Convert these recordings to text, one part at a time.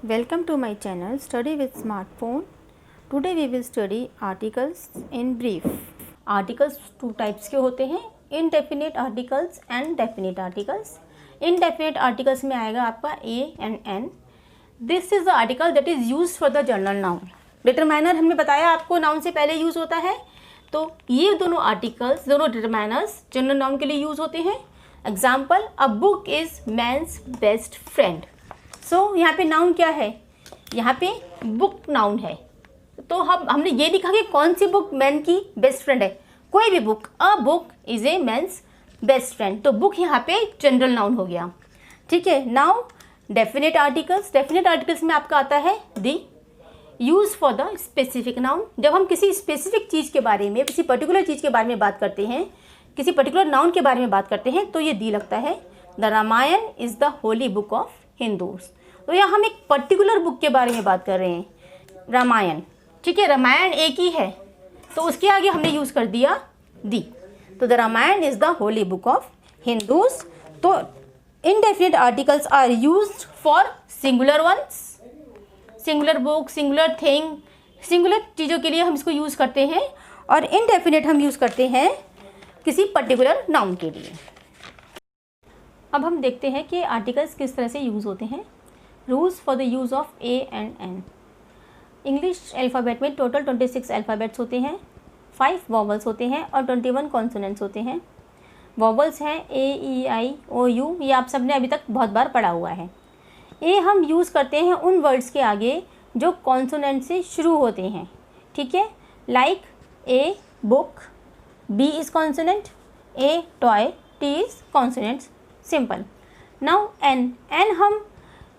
Welcome to my channel Study with Smartphone. Today we will study articles in brief. Articles two types के होते हैं, indefinite articles and definite articles. Indefinite articles में आएगा आपका a and n. This is the article that is used for the general noun. Determiner हमने बताया आपको noun से पहले यूज़ होता है, तो ये दोनों articles, दोनों determiners general noun के लिए यूज़ होते हैं. Example, a book is man's best friend. सो यहाँ पे नाउन क्या है, यहाँ पे बुक नाउन है, तो हमने ये लिखा कि कौन सी बुक मैन की बेस्ट फ्रेंड है, कोई भी book. A book is a man's best friend, तो बुक यहाँ पे जनरल नाउन हो गया. ठीक है. Now definite articles. Definite articles में आपका आता है the, use for the specific noun. जब हम किसी स्पेसिफिक चीज़ के बारे में, किसी पर्टिकुलर चीज़ के बारे में बात करते हैं, किसी पर्टिकुलर नाउन के बारे में बात करते हैं, तो ये दी लगता है. The Ramayana is the holy book of Hindus. तो यहाँ हम एक पर्टिकुलर बुक के बारे में बात कर रहे हैं, रामायण. ठीक है. रामायण एक ही है, तो उसके आगे हमने यूज़ कर दिया दी. तो the Ramayana is the holy book of Hindus. तो indefinite articles are used for singular ones, singular book, singular thing, singular चीज़ों के लिए हम इसको यूज़ करते हैं, और इनडेफिनिट हम यूज़ करते हैं किसी पर्टिकुलर नाउन के लिए. अब हम देखते हैं कि आर्टिकल्स किस तरह से यूज़ होते हैं. Rules for the use of a and an. English alphabet में टोटल 26 अल्फ़ाबेट्स होते हैं, 5 वॉवल्स होते हैं और 21 कॉन्सोनेंट्स होते हैं. वॉवल्स हैं ए, ई, आई, ओ, यू. ये आप सब ने अभी तक बहुत बार पढ़ा हुआ है. ए हम यूज़ करते हैं उन वर्ड्स के आगे जो कॉन्सोनेंट से शुरू होते हैं. ठीक है. Like a book, B is consonant, a toy, T is consonant. Simple. Now an. An हम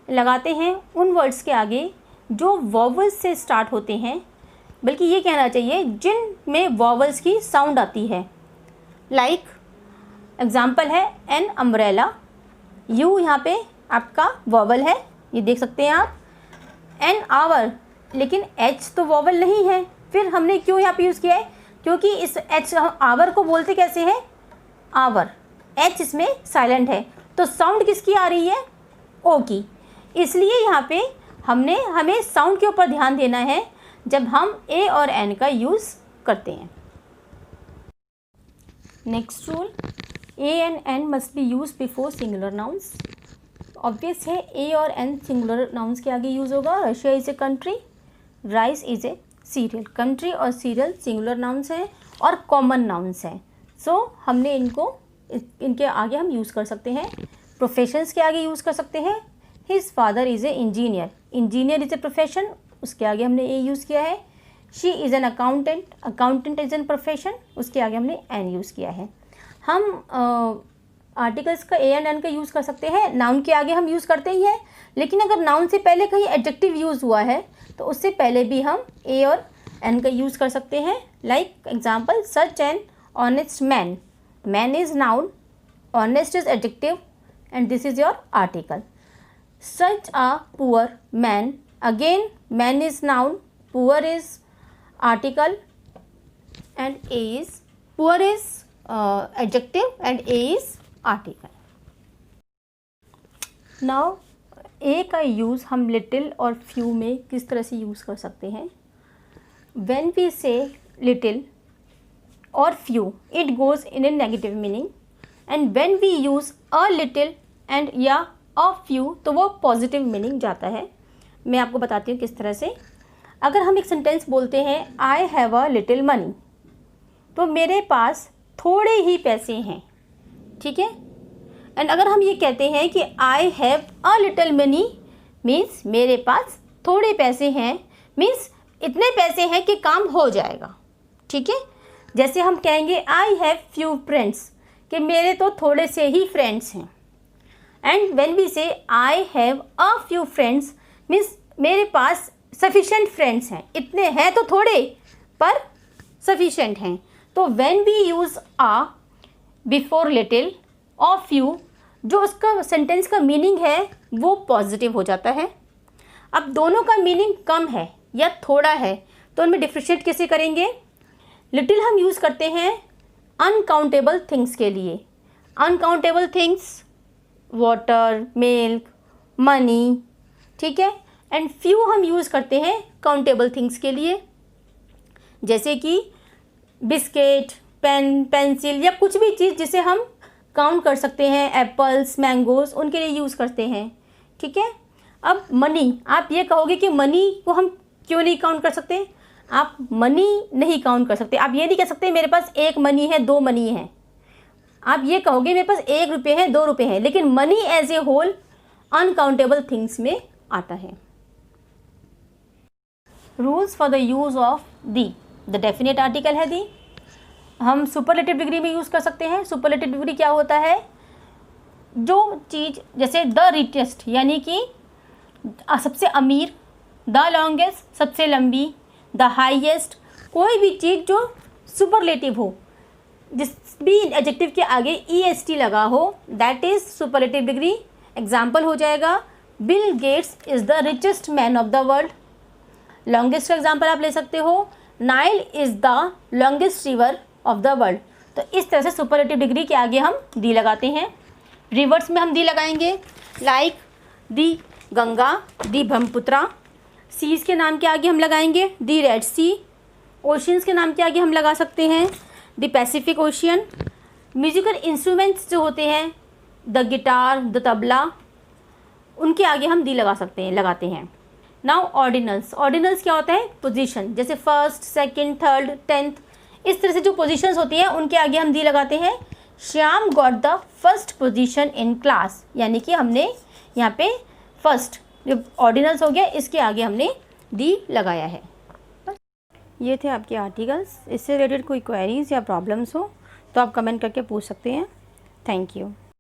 लगाते हैं उन वर्ड्स के आगे जो वॉवल्स से स्टार्ट होते हैं, बल्कि ये कहना चाहिए जिनमें वॉवल्स की साउंड आती है. लाइक एग्जाम्पल है एन अम्ब्रेला. यू यहाँ पे आपका वॉवल है, ये देख सकते हैं आप. एन आवर, लेकिन एच तो वॉवल नहीं है. फिर हमने क्यों यहाँ पे यूज़ किया है, क्योंकि इस एच, आवर को बोलते कैसे हैं, आवर. एच इसमें साइलेंट है, तो साउंड किसकी आ रही है, ओ की. इसलिए यहाँ पे हमें साउंड के ऊपर ध्यान देना है जब हम ए और एन का यूज़ करते हैं. Next rule, a and an must be use before singular nouns. Obvious है ए और एन सिंगुलर नाउन्स के आगे यूज़ होगा. Russia is a country, rice is a serial. Country और सीरियल सिंगुलर नाउन्स हैं और कॉमन नाउन्स हैं, सो हमने इनके आगे हम यूज़ कर सकते हैं. प्रोफेशंस के आगे यूज़ कर सकते हैं. His father is a engineer. Engineer is a profession, उसके आगे हमने ए यूज़ किया है. She is an accountant. Accountant is an profession, उसके आगे हमने एन यूज़ किया है. हम आर्टिकल्स का ए एंड एन का यूज़ कर सकते हैं. नाउन के आगे हम यूज़ करते ही हैं, लेकिन अगर नाउन से पहले कहीं एडजेक्टिव यूज़ हुआ है तो उससे पहले भी हम ए और एन का यूज़ कर सकते हैं. Like example, such an honest man. Man is noun, honest is adjective, and this is your article. Such a poor man. Again, man is noun, poor is article, and a is, poor is adjective, and a is article. Now, a का use हम little और few में किस तरह से use कर सकते हैं. When we say little or few, it goes in a negative meaning, and when we use a little and या अ फ्यू, तो वो पॉजिटिव मीनिंग जाता है. मैं आपको बताती हूँ किस तरह से. अगर हम एक सेंटेंस बोलते हैं I have a little money, तो मेरे पास थोड़े ही पैसे हैं. ठीक है. एंड अगर हम ये कहते हैं कि I have a little money, means मेरे पास थोड़े पैसे हैं, मीन्स इतने पैसे हैं कि काम हो जाएगा. ठीक है. जैसे हम कहेंगे आई हैव फ्यू फ्रेंड्स, कि मेरे तो थोड़े से ही फ्रेंड्स हैं. एंड वेन वी से I have a few friends, means मेरे पास सफिशेंट फ्रेंड्स हैं. इतने हैं तो थोड़े, पर सफिशेंट हैं. तो when we use a before little और फ्यू, जो उसका सेंटेंस का मीनिंग है वो पॉजिटिव हो जाता है. अब दोनों का मीनिंग कम है या थोड़ा है, तो उनमें डिफ्रेंशिएट कैसे करेंगे. लिटिल हम यूज़ करते हैं अनकाउंटेबल थिंग्स के लिए. Uncountable things, water, milk, money. ठीक है. एंड फ्यू हम यूज़ करते हैं काउंटेबल थिंग्स के लिए, जैसे कि बिस्किट, पेन, पेंसिल या कुछ भी चीज़ जिसे हम काउंट कर सकते हैं, एप्पल्स, मैंगोज़, उनके लिए यूज़ करते हैं। ठीक है। अब मनी, आप ये कहोगे कि मनी को हम क्यों नहीं काउंट कर सकते? आप मनी नहीं काउंट कर सकते। आप ये नहीं कह सकते मेरे पास 1 मनी है, 2 मनी है। आप ये कहोगे मेरे पास 1 रुपये है, 2 रुपये है, लेकिन money as a whole uncountable things में आता है। Rules for the use of the. The definite article है दी, हम सुपरलेटिव डिग्री में यूज़ कर सकते हैं। सुपरलेटिव डिग्री क्या होता है? जो चीज़, जैसे द रिचेस्ट यानी कि सबसे अमीर, द लॉन्गेस्ट सबसे लंबी, द हाईएस्ट, कोई भी चीज़ जो सुपरलेटिव हो, जिस भी एडजेक्टिव के आगे EST लगा हो, that is superlative degree. Example हो जाएगा Bill Gates is the richest man of the world. Longest का एग्जाम्पल आप ले सकते हो, Nile is the longest river of the world. तो इस तरह से सुपरलेटिव डिग्री के आगे हम दी लगाते हैं। रिवर्स में हम दी लगाएंगे, like the Ganga, the Brahmaputra. Seas के नाम के आगे हम लगाएंगे दी रेड सी। ओशियंस के नाम के आगे हम लगा सकते हैं the Pacific ocean. Musical instruments जो होते हैं, द गिटार, द तबला, उनके आगे हम दी लगाते हैं। Now ordinals. ऑर्डिनल्स क्या होता है? पोजीशन, जैसे फर्स्ट, सेकंड, थर्ड, 10th, इस तरह से जो पोजीशंस होती हैं उनके आगे हम दी लगाते हैं। Shyam got the first position in class, यानी कि हमने यहाँ पे फर्स्ट जो ऑर्डिनल्स हो गया, इसके आगे हमने दी लगाया है। ये थे आपके आर्टिकल्स। इससे रिलेटेड कोई क्वेरीज या प्रॉब्लम्स हो तो आप कमेंट करके पूछ सकते हैं। Thank you.